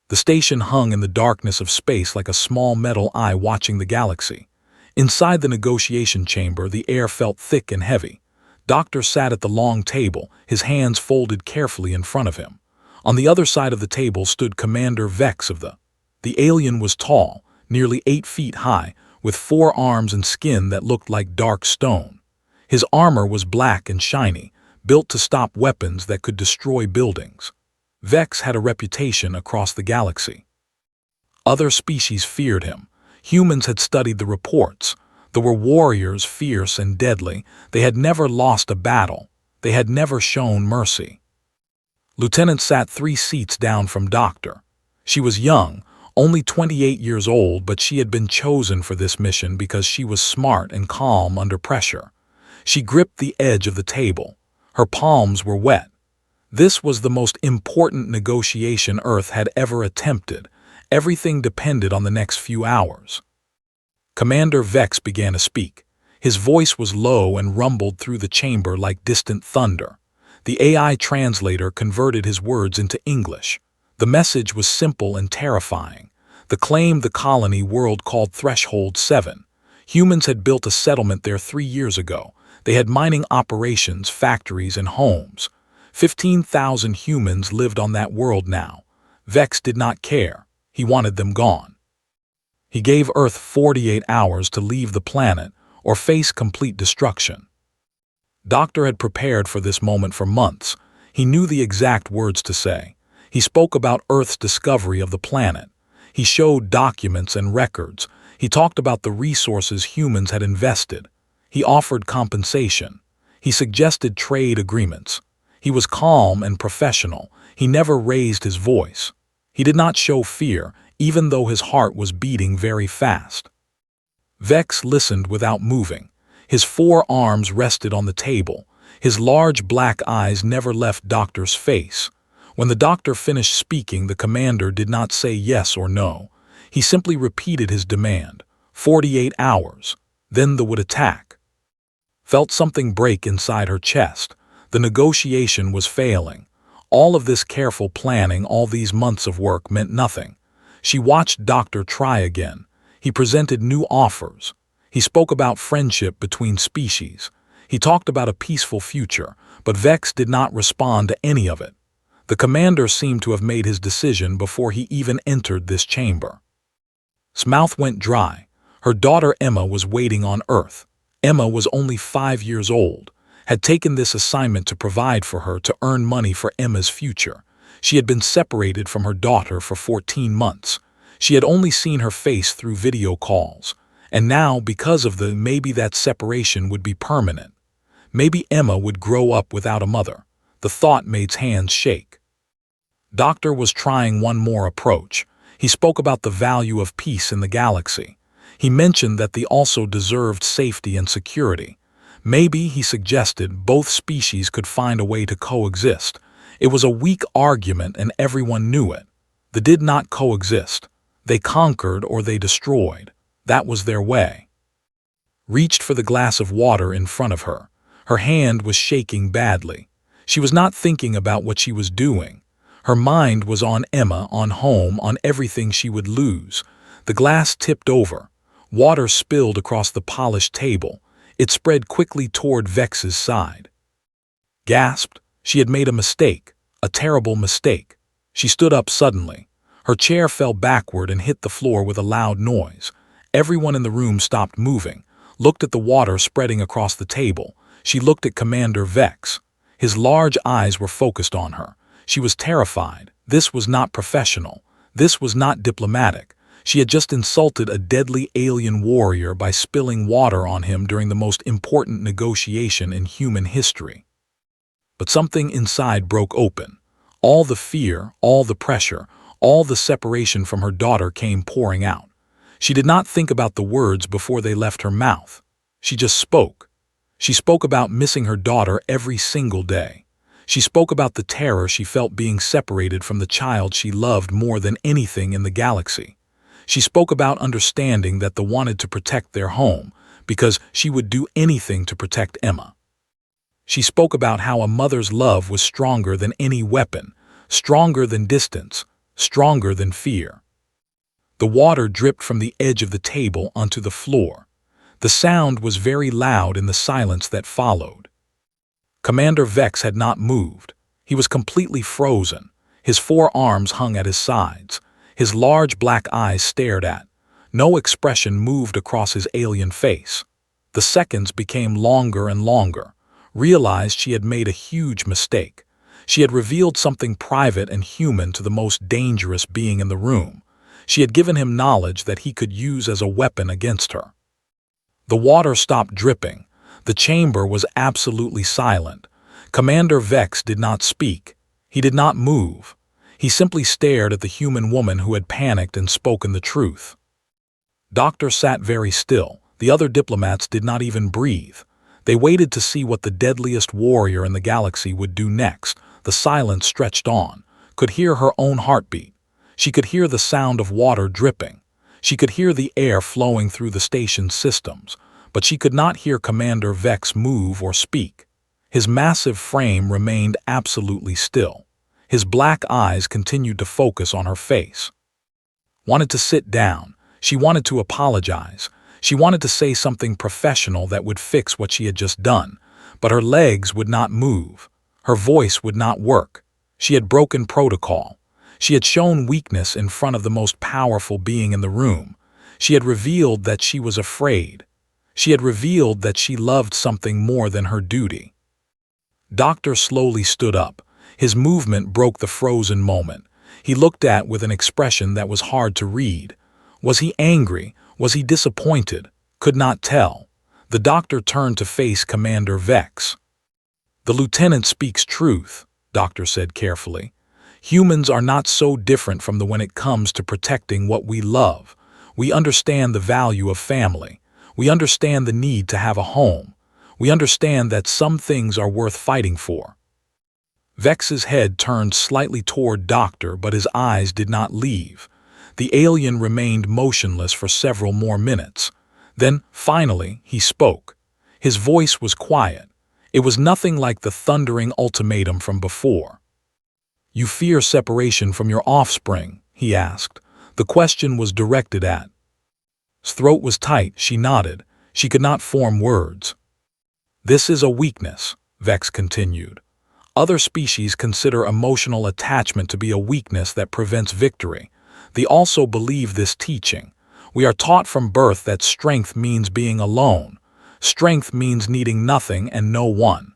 The station hung in the darkness of space like a small metal eye watching the galaxy. Inside the negotiation chamber, the air felt thick and heavy. Doctor sat at the long table, his hands folded carefully in front of him. On the other side of the table stood Commander Vex of The alien was tall, nearly 8 feet high, with 4 arms and skin that looked like dark stone. His armor was black and shiny, built to stop weapons that could destroy buildings. Vex had a reputation across the galaxy. Other species feared him. Humans had studied the reports. They were warriors, fierce and deadly. They had never lost a battle. They had never shown mercy. Lieutenant sat 3 seats down from Doctor. She was young, only 28 years old, but she had been chosen for this mission because she was smart and calm under pressure. She gripped the edge of the table. Her palms were wet. This was the most important negotiation Earth had ever attempted. Everything depended on the next few hours. Commander Vex began to speak. His voice was low and rumbled through the chamber like distant thunder. The AI translator converted his words into English. The message was simple and terrifying. The claim the colony world called Threshold 7. Humans had built a settlement there 3 years ago. They had mining operations, factories, and homes. 15,000 humans lived on that world now. Vex did not care. He wanted them gone. He gave Earth 48 hours to leave the planet or face complete destruction. Doctor had prepared for this moment for months. He knew the exact words to say. He spoke about Earth's discovery of the planet. He showed documents and records. He talked about the resources humans had invested. He offered compensation. He suggested trade agreements. He was calm and professional. He never raised his voice. He did not show fear, even though his heart was beating very fast. Vex listened without moving. His 4 arms rested on the table. His large black eyes never left Doctor's face. When the doctor finished speaking, the commander did not say yes or no. He simply repeated his demand. 48 hours. Then they would attack. Felt something break inside her chest. The negotiation was failing. All of this careful planning, all these months of work meant nothing. She watched Doctor try again. He presented new offers. He spoke about friendship between species. He talked about a peaceful future, but Vex did not respond to any of it. The commander seemed to have made his decision before he even entered this chamber. His mouth went dry. Her daughter Emma was waiting on Earth. Emma was only 5 years old. Had taken this assignment to provide for her, to earn money for Emma's future. She had been separated from her daughter for 14 months. She had only seen her face through video calls. And now, because of maybe that separation would be permanent. Maybe Emma would grow up without a mother. The thought made his hands shake. Doctor was trying one more approach. He spoke about the value of peace in the galaxy. He mentioned that they also deserved safety and security. Maybe, he suggested, both species could find a way to coexist. It was a weak argument and everyone knew it. They did not coexist. They conquered or they destroyed. That was their way. Reached for the glass of water in front of her. Her hand was shaking badly. She was not thinking about what she was doing. Her mind was on Emma, on home, on everything she would lose. The glass tipped over. Water spilled across the polished table. It spread quickly toward Vex's side. Gasped. She had made a mistake, a terrible mistake. She stood up suddenly. Her chair fell backward and hit the floor with a loud noise. Everyone in the room stopped moving, looked at the water spreading across the table. She looked at Commander Vex. His large eyes were focused on her. She was terrified. This was not professional. This was not diplomatic. She had just insulted a deadly alien warrior by spilling water on him during the most important negotiation in human history. But something inside broke open. All the fear, all the pressure, all the separation from her daughter came pouring out. She did not think about the words before they left her mouth. She just spoke. She spoke about missing her daughter every single day. She spoke about the terror she felt being separated from the child she loved more than anything in the galaxy. She spoke about understanding that they wanted to protect their home, because she would do anything to protect Emma. She spoke about how a mother's love was stronger than any weapon, stronger than distance, stronger than fear. The water dripped from the edge of the table onto the floor. The sound was very loud in the silence that followed. Commander Vex had not moved. He was completely frozen. His forearms hung at his sides. His large black eyes stared at. No expression moved across his alien face. The seconds became longer and longer. Realized she had made a huge mistake. She had revealed something private and human to the most dangerous being in the room. She had given him knowledge that he could use as a weapon against her. The water stopped dripping. The chamber was absolutely silent. Commander Vex did not speak. He did not move. He simply stared at the human woman who had panicked and spoken the truth. Doctor sat very still. The other diplomats did not even breathe. They waited to see what the deadliest warrior in the galaxy would do next. The silence stretched on. Could hear her own heartbeat. She could hear the sound of water dripping. She could hear the air flowing through the station's systems, but she could not hear Commander Vex move or speak. His massive frame remained absolutely still. His black eyes continued to focus on her face. Wanted to sit down. She wanted to apologize. She wanted to say something professional that would fix what she had just done, but her legs would not move. Her voice would not work. She had broken protocol. She had shown weakness in front of the most powerful being in the room. She had revealed that she was afraid. She had revealed that she loved something more than her duty. Doctor slowly stood up. His movement broke the frozen moment. He looked at with an expression that was hard to read. Was he angry? Was he disappointed? Could not tell. The doctor turned to face Commander Vex. "The lieutenant speaks truth," Doctor said carefully. "Humans are not so different from when it comes to protecting what we love. We understand the value of family. We understand the need to have a home. We understand that some things are worth fighting for." Vex's head turned slightly toward Doctor, but his eyes did not leave. The alien remained motionless for several more minutes. Then, finally, he spoke. His voice was quiet. It was nothing like the thundering ultimatum from before. "You fear separation from your offspring?" he asked. The question was directed at. His throat was tight. She nodded. She could not form words. "This is a weakness," Vex continued. "Other species consider emotional attachment to be a weakness that prevents victory. They also believe this teaching. We are taught from birth that strength means being alone. Strength means needing nothing and no one."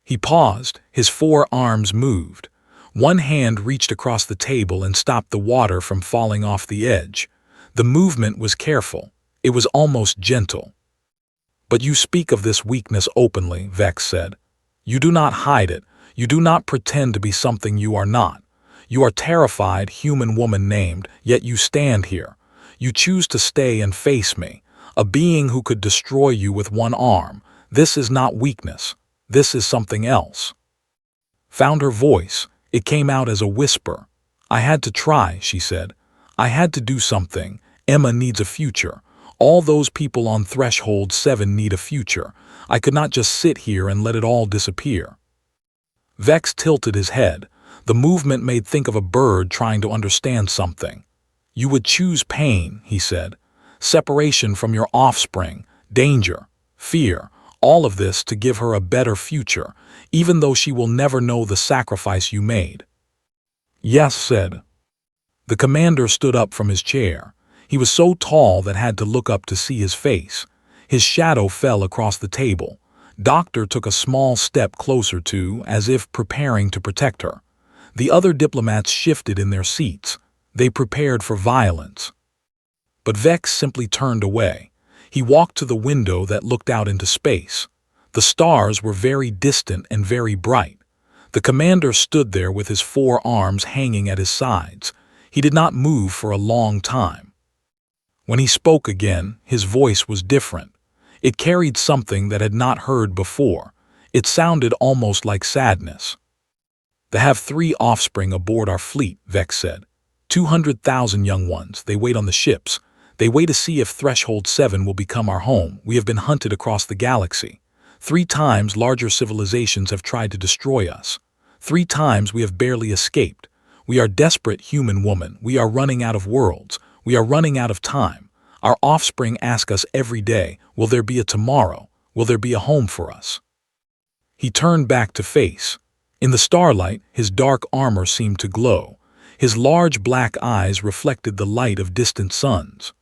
He paused. His forearms moved. One hand reached across the table and stopped the water from falling off the edge. The movement was careful. It was almost gentle. "But you speak of this weakness openly," Vex said. "You do not hide it. You do not pretend to be something you are not. You are terrified, human woman named, yet you stand here. You choose to stay and face me, a being who could destroy you with one arm. This is not weakness. This is something else." Found her voice. It came out as a whisper. "I had to try," she said. "I had to do something. Emma needs a future. All those people on Threshold 7 need a future. I could not just sit here and let it all disappear." Vex tilted his head. The movement made think of a bird trying to understand something. "You would choose pain," he said. "Separation from your offspring, danger, fear, all of this to give her a better future, even though she will never know the sacrifice you made." "Yes," said. The commander stood up from his chair. He was so tall that had to look up to see his face. His shadow fell across the table. Doctor took a small step closer as if preparing to protect her. The other diplomats shifted in their seats. They prepared for violence. But Vex simply turned away. He walked to the window that looked out into space. The stars were very distant and very bright. The commander stood there with his forearms hanging at his sides. He did not move for a long time. When he spoke again, his voice was different. It carried something that had not heard before. It sounded almost like sadness. "They have 3 offspring aboard our fleet," Vex said. 200,000 young ones. They wait on the ships. They wait to see if Threshold 7 will become our home. We have been hunted across the galaxy. 3 times larger civilizations have tried to destroy us. 3 times we have barely escaped. We are desperate human woman. We are running out of worlds. We are running out of time. Our offspring ask us every day, will there be a tomorrow? Will there be a home for us? He turned back to face. In the starlight, his dark armor seemed to glow. His large black eyes reflected the light of distant suns.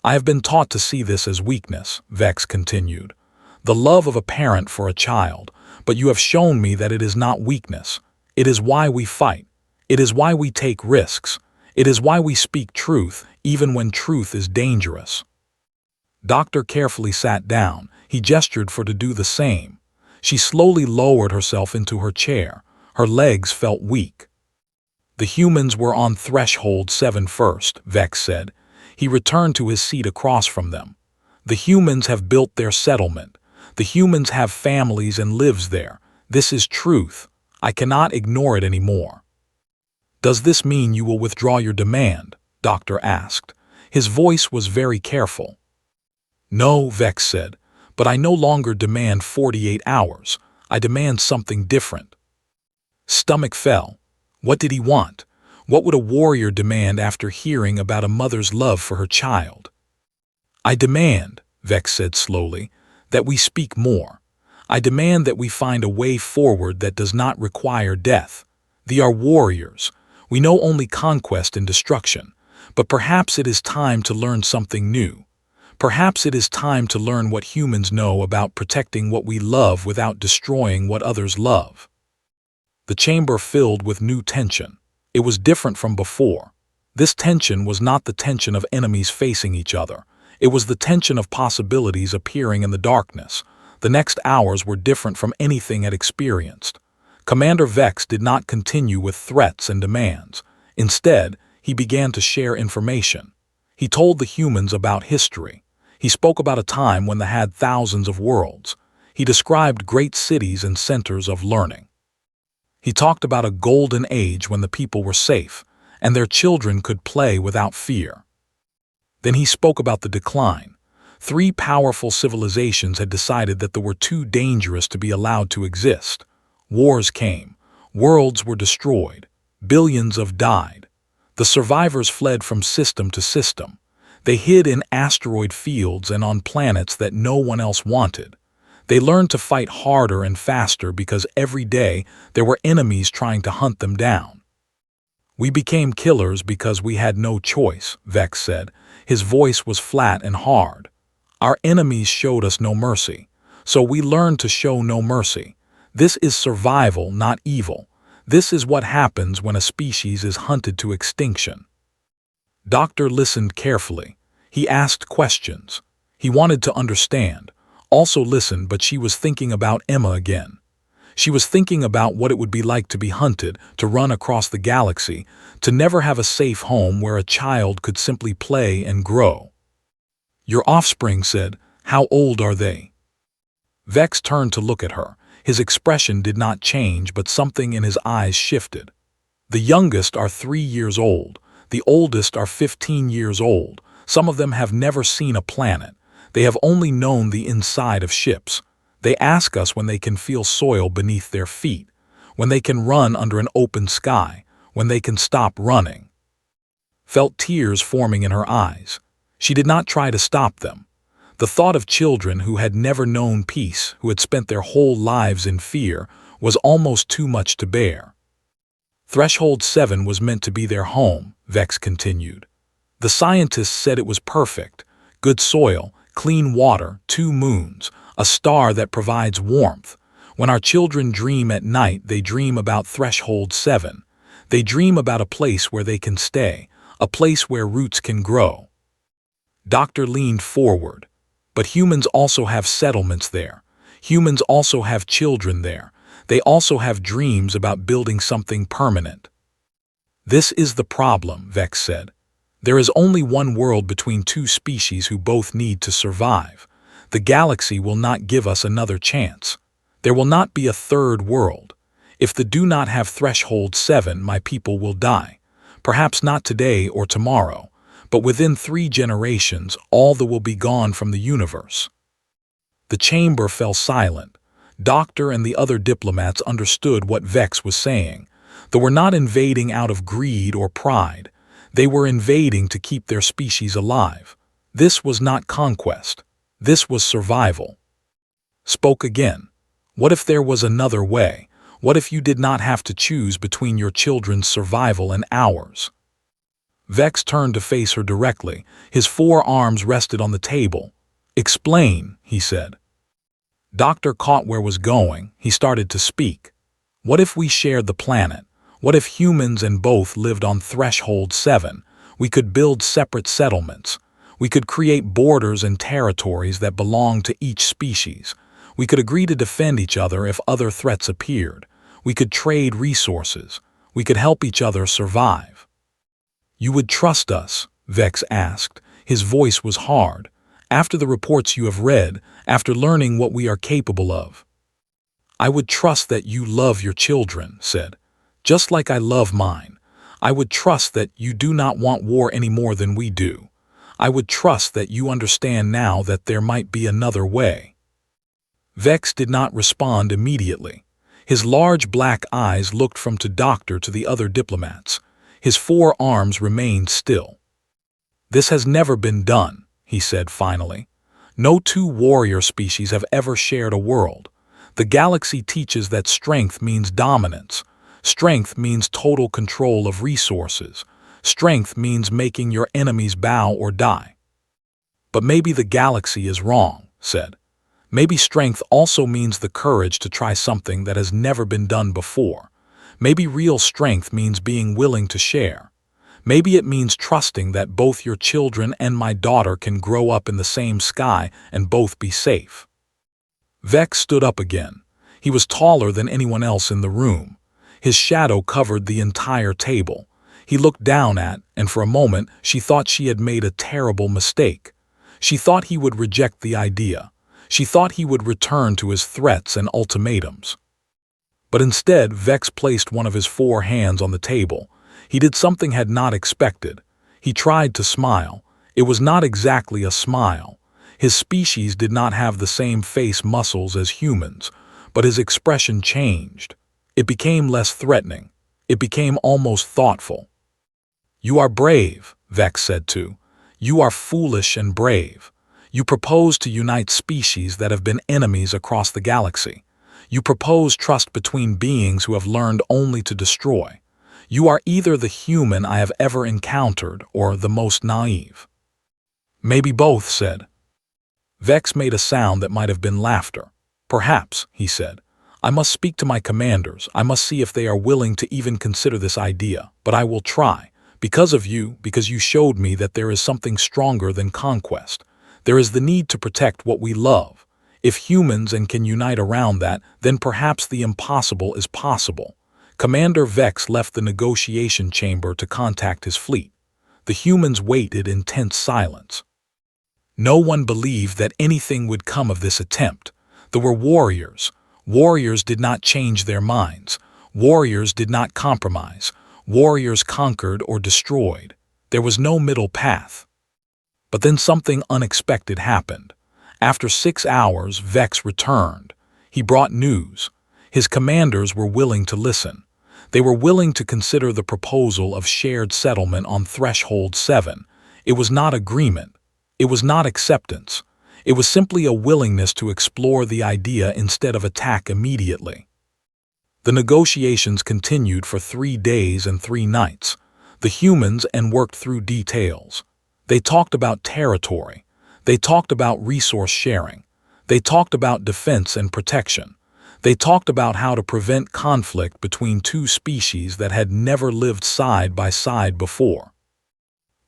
I have been taught to see this as weakness, Vex continued. The love of a parent for a child, but you have shown me that it is not weakness. It is why we fight. It is why we take risks. It is why we speak truth, even when truth is dangerous. Doctor carefully sat down. He gestured for her to do the same. She slowly lowered herself into her chair. Her legs felt weak. The humans were on threshold 7 first, Vex said. He returned to his seat across from them. The humans have built their settlement. The humans have families and lives there. This is truth. I cannot ignore it anymore. Does this mean you will withdraw your demand? Doctor asked. His voice was very careful. No, Vex said, but I no longer demand 48 hours. I demand something different. Stomach fell. What did he want? What would a warrior demand after hearing about a mother's love for her child? I demand, Vex said slowly, that we speak more. I demand that we find a way forward that does not require death. We are warriors. We know only conquest and destruction. But perhaps it is time to learn something new. Perhaps it is time to learn what humans know about protecting what we love without destroying what others love. The chamber filled with new tension. It was different from before. This tension was not the tension of enemies facing each other. It was the tension of possibilities appearing in the darkness. The next hours were different from anything had experienced. Commander Vex did not continue with threats and demands. Instead, he began to share information. He told the humans about history. He spoke about a time when they had thousands of worlds. He described great cities and centers of learning. He talked about a golden age when the people were safe, and their children could play without fear. Then he spoke about the decline. 3 powerful civilizations had decided that they were too dangerous to be allowed to exist. Wars came. Worlds were destroyed. Billions of died. The survivors fled from system to system. They hid in asteroid fields and on planets that no one else wanted. They learned to fight harder and faster because every day there were enemies trying to hunt them down. We became killers because we had no choice, Vex said. His voice was flat and hard. Our enemies showed us no mercy, so we learned to show no mercy. This is survival, not evil. This is what happens when a species is hunted to extinction. Doctor listened carefully. He asked questions. He wanted to understand. Also listened, but she was thinking about Emma again. She was thinking about what it would be like to be hunted, to run across the galaxy, to never have a safe home where a child could simply play and grow. Your offspring said, how old are they? Vex turned to look at her. His expression did not change, but something in his eyes shifted. The youngest are 3 years old. The oldest are 15 years old. Some of them have never seen a planet. They have only known the inside of ships. They ask us when they can feel soil beneath their feet, when they can run under an open sky, when they can stop running. Felt tears forming in her eyes. She did not try to stop them. The thought of children who had never known peace, who had spent their whole lives in fear, was almost too much to bear. Threshold 7 was meant to be their home, Vex continued. The scientists said it was perfect. Good soil, clean water, 2 moons, a star that provides warmth. When our children dream at night, they dream about Threshold 7. They dream about a place where they can stay, a place where roots can grow. Doctor leaned forward. But humans also have settlements there. Humans also have children there. They also have dreams about building something permanent. This is the problem, Vex said. There is only one world between 2 species who both need to survive. The galaxy will not give us another chance. There will not be a 3rd world. If they do not have Threshold 7, my people will die. Perhaps not today or tomorrow, but within 3 generations, all that will be gone from the universe. The chamber fell silent. Doctor and the other diplomats understood what Vex was saying. They were not invading out of greed or pride. They were invading to keep their species alive. This was not conquest. This was survival. Spoke again. What if there was another way? What if you did not have to choose between your children's survival and ours? Vex turned to face her directly. His forearms rested on the table. Explain, he said. Doctor caught where was going. He started to speak. What if we shared the planet? What if humans and both lived on Threshold 7? We could build separate settlements. We could create borders and territories that belong to each species. We could agree to defend each other if other threats appeared. We could trade resources. We could help each other survive. You would trust us? Vex asked. His voice was hard. After the reports you have read, after learning what we are capable of. I would trust that you love your children, said. Just like I love mine. I would trust that you do not want war any more than we do. I would trust that you understand now that there might be another way. Vex did not respond immediately. His large black eyes looked from the doctor to the other diplomats. His forearms remained still. This has never been done, he said finally. No two warrior species have ever shared a world. The galaxy teaches that strength means dominance. Strength means total control of resources. Strength means making your enemies bow or die. But maybe the galaxy is wrong, said. Maybe strength also means the courage to try something that has never been done before. Maybe real strength means being willing to share. Maybe it means trusting that both your children and my daughter can grow up in the same sky and both be safe. Vex stood up again. He was taller than anyone else in the room. His shadow covered the entire table. He looked down at, and for a moment she thought she had made a terrible mistake. She thought he would reject the idea. She thought he would return to his threats and ultimatums. But instead, Vex placed one of his 4 hands on the table. He did something had not expected. He tried to smile. It was not exactly a smile. His species did not have the same face muscles as humans, but his expression changed. It became less threatening. It became almost thoughtful. You are brave, Vex said too. You are foolish and brave. You propose to unite species that have been enemies across the galaxy. You propose trust between beings who have learned only to destroy. You are either the human I have ever encountered or the most naive. Maybe both, said. Vex made a sound that might have been laughter. Perhaps, he said. I must speak to my commanders. I must see if they are willing to even consider this idea. But I will try. Because of you, because you showed me that there is something stronger than conquest. There is the need to protect what we love. If humans can unite around that, then perhaps the impossible is possible. Commander Vex left the negotiation chamber to contact his fleet. The humans waited in tense silence. No one believed that anything would come of this attempt. There were warriors. Warriors did not change their minds. Warriors did not compromise. Warriors conquered or destroyed. There was no middle path. But then something unexpected happened. After 6 hours, Vex returned. He brought news. His commanders were willing to listen. They were willing to consider the proposal of shared settlement on Threshold 7. It was not agreement. It was not acceptance. It was simply a willingness to explore the idea instead of attack immediately. The negotiations continued for 3 days and 3 nights. The humans worked through details. They talked about territory. They talked about resource sharing. They talked about defense and protection. They talked about how to prevent conflict between 2 species that had never lived side by side before.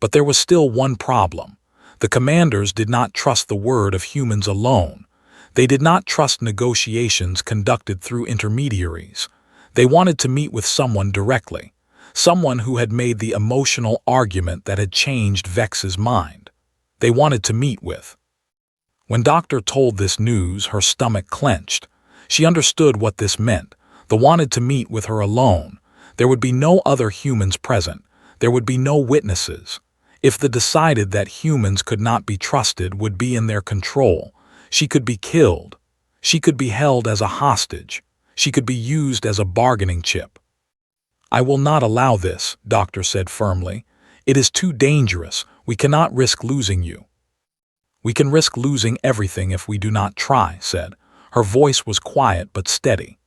But there was still one problem. The commanders did not trust the word of humans alone. They did not trust negotiations conducted through intermediaries. They wanted to meet with someone directly, someone who had made the emotional argument that had changed Vex's mind. They wanted to meet with. When Doctor told this news, her stomach clenched. She understood what this meant. They wanted to meet with her alone. There would be no other humans present. There would be no witnesses. If they decided that humans could not be trusted, would be in their control, she could be killed. She could be held as a hostage. She could be used as a bargaining chip. "I will not allow this," Doctor said firmly. "It is too dangerous. We cannot risk losing you." "We can risk losing everything if we do not try," said. Her voice was quiet but steady.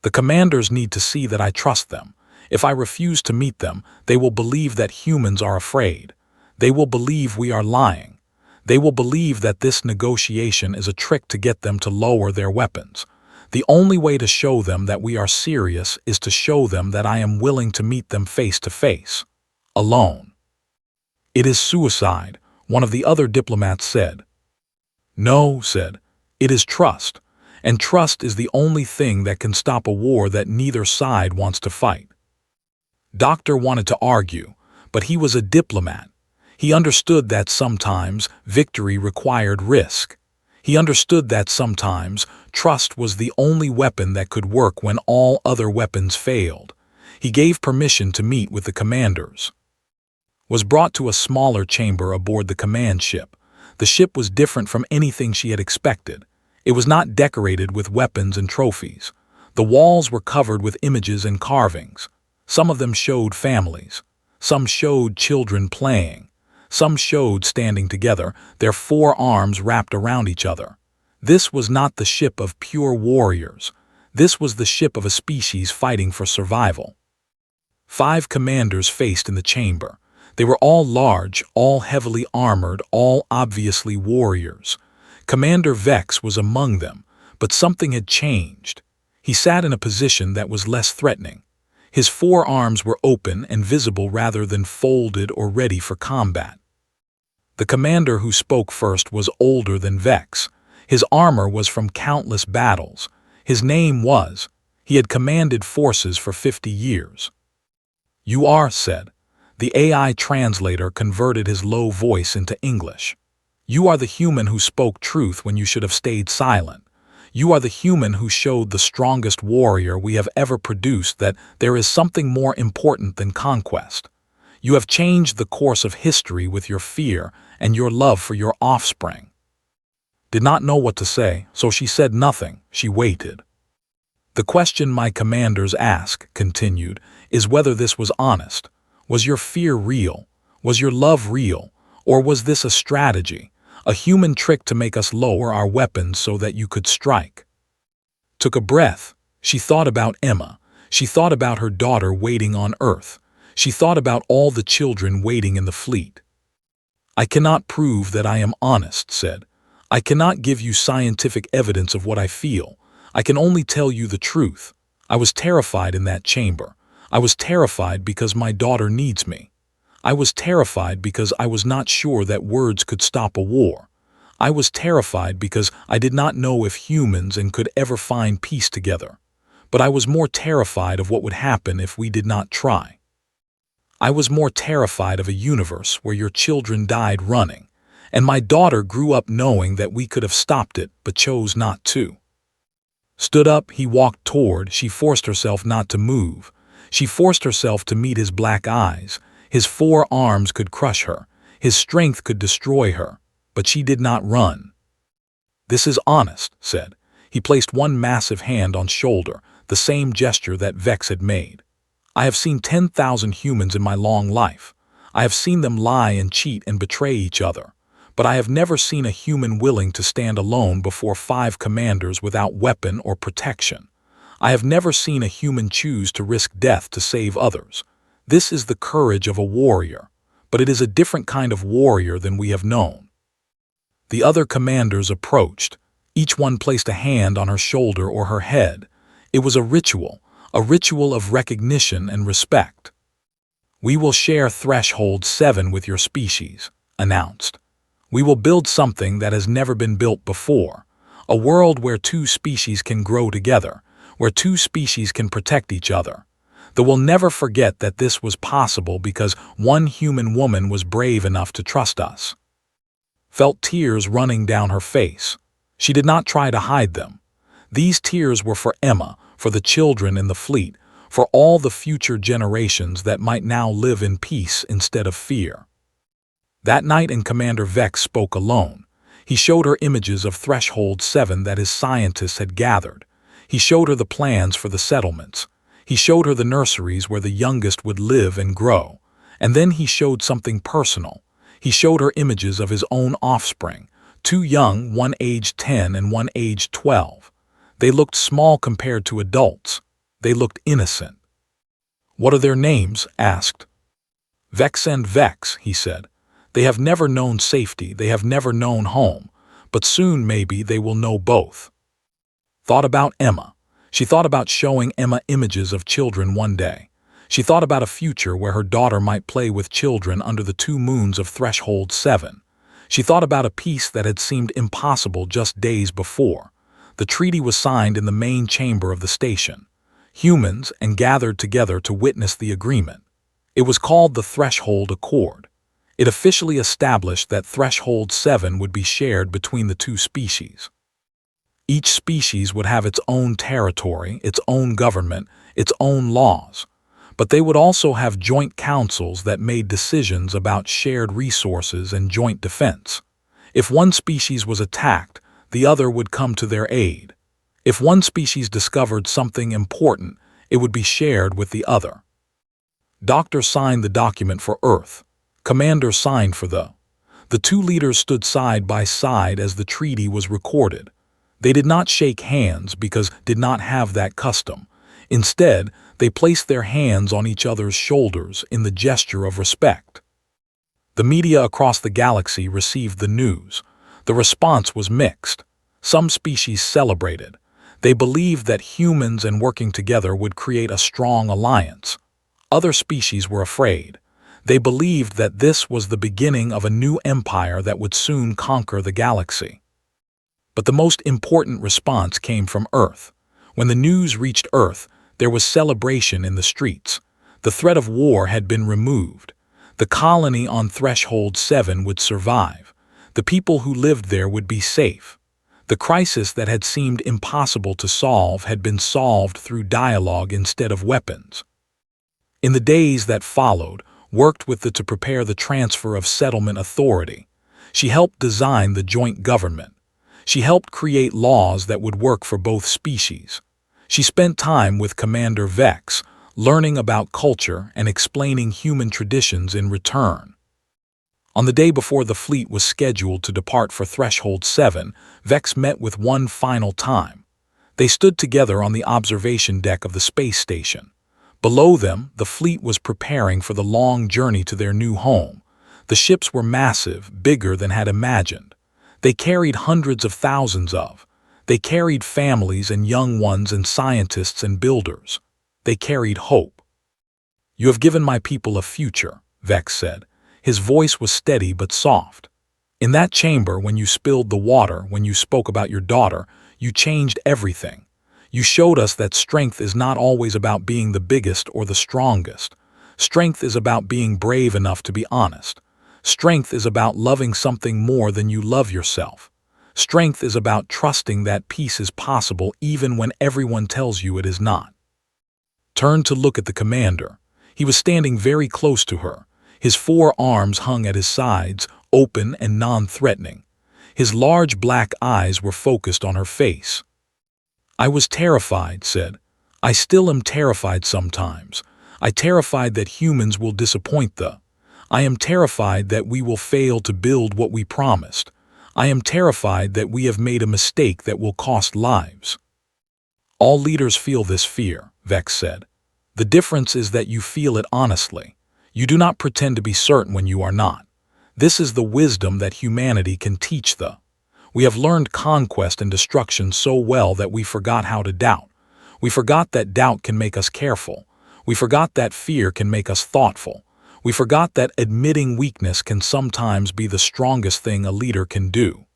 "The commanders need to see that I trust them. If I refuse to meet them, they will believe that humans are afraid. They will believe we are lying. They will believe that this negotiation is a trick to get them to lower their weapons. The only way to show them that we are serious is to show them that I am willing to meet them face to face, alone." "It is suicide," one of the other diplomats said. "No," said. "It is trust, and trust is the only thing that can stop a war that neither side wants to fight." Doctor wanted to argue, but he was a diplomat. He understood that sometimes victory required risk. He understood that sometimes trust was the only weapon that could work when all other weapons failed. He gave permission to meet with the commanders. Was brought to a smaller chamber aboard the command ship. The ship was different from anything she had expected. It was not decorated with weapons and trophies. The walls were covered with images and carvings. Some of them showed families. Some showed children playing. Some showed standing together, their 4 arms wrapped around each other. This was not the ship of pure warriors. This was the ship of a species fighting for survival. 5 commanders faced in the chamber. They were all large, all heavily armored, all obviously warriors. Commander Vex was among them, but something had changed. He sat in a position that was less threatening. His 4 arms were open and visible rather than folded or ready for combat. The commander who spoke first was older than Vex. His armor was from countless battles. His name was. He had commanded forces for 50 years. "You are," said. The AI translator converted his low voice into English. "You are the human who spoke truth when you should have stayed silent. You are the human who showed the strongest warrior we have ever produced that there is something more important than conquest. You have changed the course of history with your fear and your love for your offspring." Did not know what to say, so she said nothing. She waited. "The question my commanders ask," continued, "is whether this was honest. Was your fear real? Was your love real? Or was this a strategy, a human trick to make us lower our weapons so that you could strike?" Took a breath. She thought about Emma. She thought about her daughter waiting on Earth. She thought about all the children waiting in the fleet. "I cannot prove that I am honest," said. "I cannot give you scientific evidence of what I feel. I can only tell you the truth. I was terrified in that chamber. I was terrified because my daughter needs me. I was terrified because I was not sure that words could stop a war. I was terrified because I did not know if humans and could ever find peace together. But I was more terrified of what would happen if we did not try. I was more terrified of a universe where your children died running, and my daughter grew up knowing that we could have stopped it but chose not to." Stood up, he walked toward. She forced herself not to move. She forced herself to meet his black eyes. His 4 arms could crush her. His strength could destroy her. But she did not run. "This is honest," said. He placed one massive hand on shoulder, the same gesture that Vex had made. "I have seen 10,000 humans in my long life. I have seen them lie and cheat and betray each other. But I have never seen a human willing to stand alone before 5 commanders without weapon or protection. I have never seen a human choose to risk death to save others. This is the courage of a warrior, but it is a different kind of warrior than we have known." The other commanders approached. Each one placed a hand on her shoulder or her head. It was a ritual of recognition and respect. "We will share Threshold 7 with your species," announced. "We will build something that has never been built before, a world where 2 species can grow together, where 2 species can protect each other. They will never forget that this was possible because one human woman was brave enough to trust us." Felt tears running down her face. She did not try to hide them. These tears were for Emma, for the children in the fleet, for all the future generations that might now live in peace instead of fear. That night, and Commander Vex spoke alone. He showed her images of Threshold 7 that his scientists had gathered. He showed her the plans for the settlements. He showed her the nurseries where the youngest would live and grow. And then he showed something personal. He showed her images of his own offspring, two young, one aged 10 and one aged 12. They looked small compared to adults. They looked innocent. "What are their names?" asked. "Vex and Vex," he said. "They have never known safety, they have never known home, but soon maybe they will know both." Thought about Emma. She thought about showing Emma images of children one day. She thought about a future where her daughter might play with children under the 2 moons of Threshold 7. She thought about a peace that had seemed impossible just days before. The treaty was signed in the main chamber of the station. Humans and gathered together to witness the agreement. It was called the Threshold Accord. It officially established that Threshold 7 would be shared between the 2 species. Each species would have its own territory, its own government, its own laws. But they would also have joint councils that made decisions about shared resources and joint defense. If one species was attacked, the other would come to their aid. If one species discovered something important, it would be shared with the other. Doctor signed the document for Earth. Commander signed for the. The 2 leaders stood side by side as the treaty was recorded. They did not shake hands because did not have that custom. Instead, they placed their hands on each other's shoulders in the gesture of respect. The media across the galaxy received the news. The response was mixed. Some species celebrated. They believed that humans and working together would create a strong alliance. Other species were afraid. They believed that this was the beginning of a new empire that would soon conquer the galaxy. But the most important response came from Earth. When the news reached Earth, there was celebration in the streets. The threat of war had been removed. The colony on Threshold 7 would survive. The people who lived there would be safe. The crisis that had seemed impossible to solve had been solved through dialogue instead of weapons. In the days that followed, worked with to prepare the transfer of settlement authority. She helped design the joint government. She helped create laws that would work for both species. She spent time with Commander Vex, learning about culture and explaining human traditions in return. On the day before the fleet was scheduled to depart for Threshold 7, Vex met with one final time. They stood together on the observation deck of the space station. Below them, the fleet was preparing for the long journey to their new home. The ships were massive, bigger than had imagined. They carried hundreds of thousands of. They carried families and young ones and scientists and builders. They carried hope. "You have given my people a future," Vex said. His voice was steady but soft. "In that chamber, when you spilled the water, when you spoke about your daughter, you changed everything. You showed us that strength is not always about being the biggest or the strongest. Strength is about being brave enough to be honest. Strength is about loving something more than you love yourself. Strength is about trusting that peace is possible even when everyone tells you it is not." Turned to look at the commander. He was standing very close to her. His 4 arms hung at his sides, open and non-threatening. His large black eyes were focused on her face. "I was terrified," said. "I still am terrified sometimes. I terrified that humans will disappoint the. I am terrified that we will fail to build what we promised. I am terrified that we have made a mistake that will cost lives." "All leaders feel this fear," Vex said. "The difference is that you feel it honestly. You do not pretend to be certain when you are not. This is the wisdom that humanity can teach the. We have learned conquest and destruction so well that we forgot how to doubt. We forgot that doubt can make us careful. We forgot that fear can make us thoughtful. We forgot that admitting weakness can sometimes be the strongest thing a leader can do."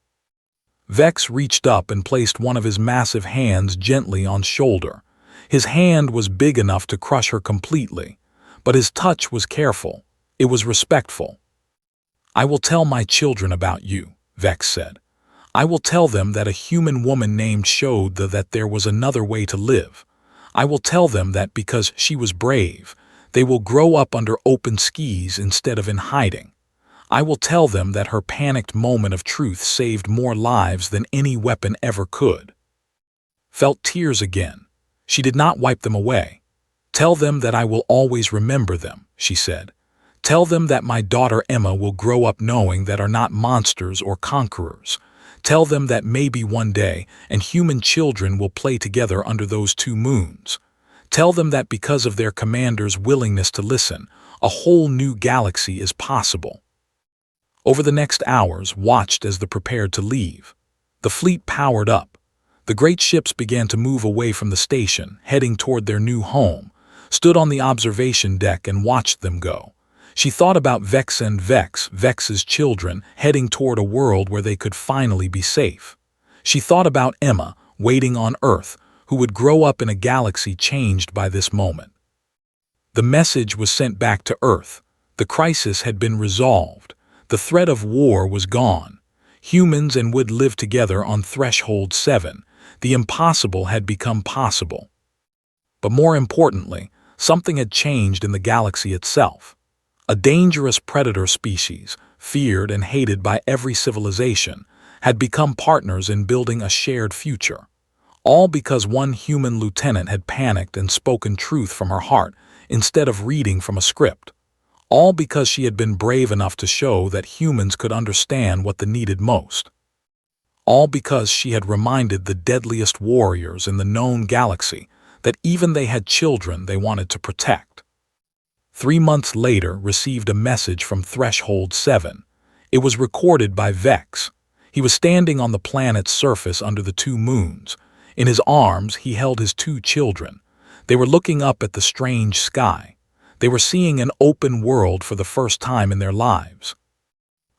Vex reached up and placed one of his massive hands gently on shoulder. His hand was big enough to crush her completely, but his touch was careful. It was respectful. "I will tell my children about you," Vex said. "I will tell them that a human woman named showed that there was another way to live. I will tell them that because she was brave, they will grow up under open skies instead of in hiding. I will tell them that her panicked moment of truth saved more lives than any weapon ever could." Felt tears again. She did not wipe them away. "Tell them that I will always remember them," she said. "Tell them that my daughter Emma will grow up knowing that are not monsters or conquerors. Tell them that maybe one day, and human children will play together under those two moons. Tell them that because of their commander's willingness to listen, a whole new galaxy is possible." Over the next hours, watched as they prepared to leave. The fleet powered up. The great ships began to move away from the station, heading toward their new home, stood on the observation deck and watched them go. She thought about Vex and Vex's children, heading toward a world where they could finally be safe. She thought about Emma, waiting on Earth, who would grow up in a galaxy changed by this moment. The message was sent back to Earth. The crisis had been resolved. The threat of war was gone. Humans and would live together on Threshold 7. The impossible had become possible. But more importantly, something had changed in the galaxy itself. A dangerous predator species, feared and hated by every civilization, had become partners in building a shared future. All because one human lieutenant had panicked and spoken truth from her heart instead of reading from a script. All because she had been brave enough to show that humans could understand what they needed most. All because she had reminded the deadliest warriors in the known galaxy that even they had children they wanted to protect. 3 months later, received a message from Threshold 7. It was recorded by Vex. He was standing on the planet's surface under the two moons. In his arms, he held his 2 children. They were looking up at the strange sky. They were seeing an open world for the first time in their lives.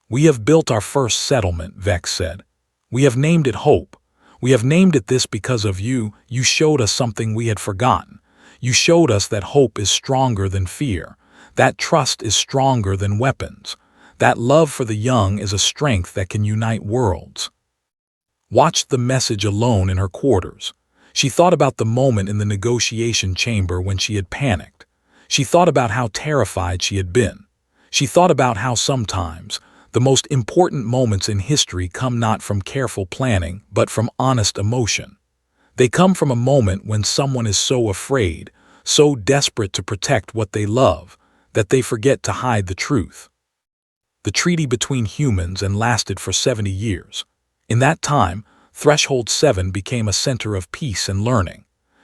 "We have built our first settlement," Vex said. "We have named it Hope. We have named it this because of you. You showed us something we had forgotten. You showed us that hope is stronger than fear. That trust is stronger than weapons. That love for the young is a strength that can unite worlds." Watched the message alone in her quarters. She thought about the moment in the negotiation chamber when she had panicked. She thought about how terrified she had been. She thought about how sometimes the most important moments in history come not from careful planning, but from honest emotion. They come from a moment when someone is so afraid, so desperate to protect what they love, that they forget to hide the truth. The treaty between humans and lasted for 70 years. In that time, Threshold 7 became a center of peace and learning.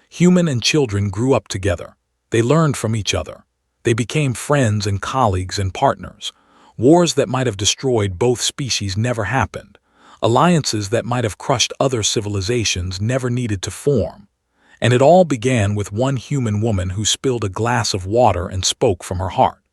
Human and children grew up together. They learned from each other. They became friends and colleagues and partners. Wars that might have destroyed both species never happened. Alliances that might have crushed other civilizations never needed to form. And it all began with one human woman who spilled a glass of water and spoke from her heart.